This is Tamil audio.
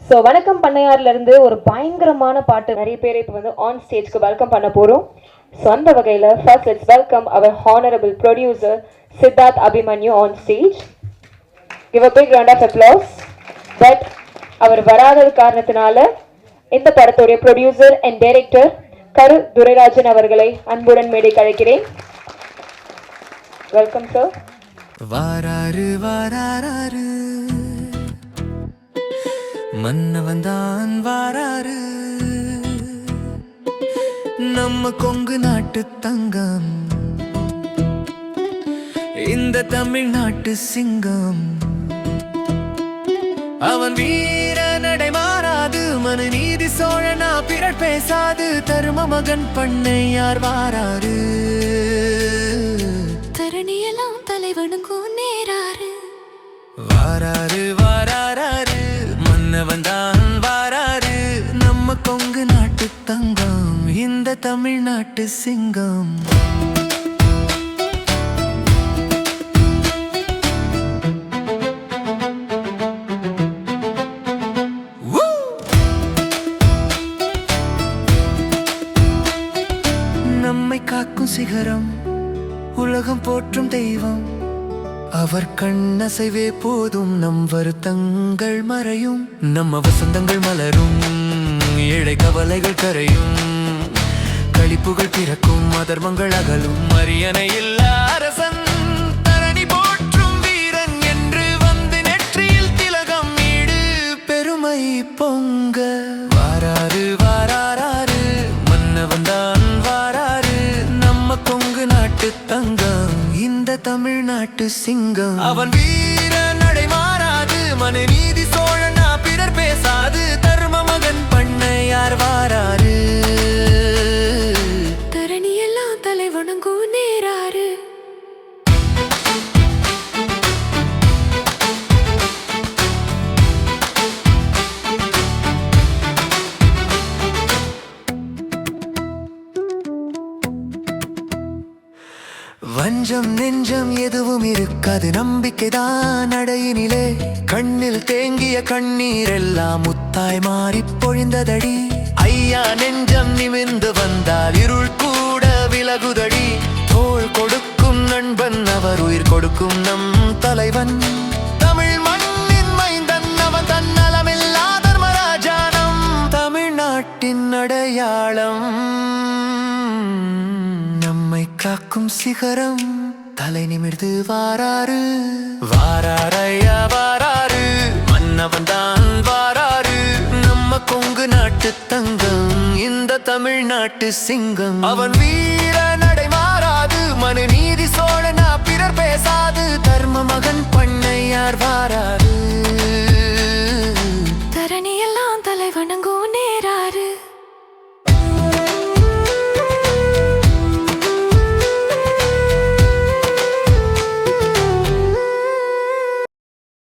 ஸோ வணக்கம் பண்ணையார்ல இருந்து ஒரு பயங்கரமான பாட்டு நிறைய பேரை இப்போ வந்து ஆன் ஸ்டேஜ்க்கு வெல்கம் பண்ண போகிறோம். ஸோ அந்த வகையில் first let's welcome our honourable producer Siddharth Abhimanyu on stage. Give a big round of applause. But அவர் வராதது காரணத்தினால இந்த படத்துடைய ப்ரொடியூசர் அண்ட் டைரக்டர் கரு துரைராஜன் அவர்களை அன்புடன் மேடைக்கு அழைக்கிறேன். Welcome sir. வாராரு வாராரு மன்னவன் தான் வாராரு, நம்ம கொங்கு நாட்டு தங்கம், இந்த தமிழ்நாட்டு சிங்கம். அவன் வீர நடை மாறாது, மனு நீதி சோழனா பிறர் பேசாது, தரும மகன் பண்ணையார் வாராரு. தரணியெல்லாம் தலைவனுக்கும் நேராரு. வாராரு வாராரு மன்னவன் தான் வாராரு, நம்ம கொங்கு நாட்டு தங்கம், இந்த தமிழ்நாட்டு சிங்கம். நம்மை காக்கும் சிகரம், உலகம் போற்றும் தெய்வம், அவர் கண்ணசைவே போதும் நம் வருத்தங்கள் மறையும், நம்ம வசந்தங்கள் மலரும், ஏழை கவலைகள் கரையும், களிப்புகள் பிறக்கும், அதர்மங்கள் அகலும், அரியணை இல்லா அரசன், தரணி போற்றும் வீரன் என்று வந்து நெற்றியில் திலகம் ஈடு, பெருமை பொங்க. வாராரு வாராரு மன்னவன் தான் வாராரு, நம்ம கொங்கு நாட்டு தங்கம், இந்த தமிழ்நாட்டு சிங்கம். அவன் வீர நடை மாறாது, மனு நீதி சோழனா பிறர் பேசாது, தர்ம மகன் பண்ணையார் வாராரு. தரணியெல்லாம் தலைவனுக்கும் நேராரு. வஞ்சம் நெஞ்சம் எதுவும் இருக்காது, நம்பிக்கைதான் நடையினிலே, கண்ணில் தேங்கிய கண்ணீர் எல்லாம் முத்தாய் மாறி பொழிந்ததடி, ஐயா நெஞ்சம் நிமிர்ந்து வந்தால் இருள் கூட விலகுதடி, தோள் கொடுக்கும் நண்பன் அவர் உயிர் கொடுக்கும் நம் தலைவன், தமிழ் மண்ணின் மைந்தன் அவன், தன்னலமில்லா தர்மராஜானம், தமிழ்நாட்டின் அடையாளம், நம்மை காக்கும் சிகரம், தலை நிமிர்ந்து வாராரு. வாராரையா வாராரு, மன்னவன் தான் வாராரு, நம்ம கொங்கு நாட்டு தங்கம், இந்த தமிழ்நாட்டு சிங்கம். அவன் வீர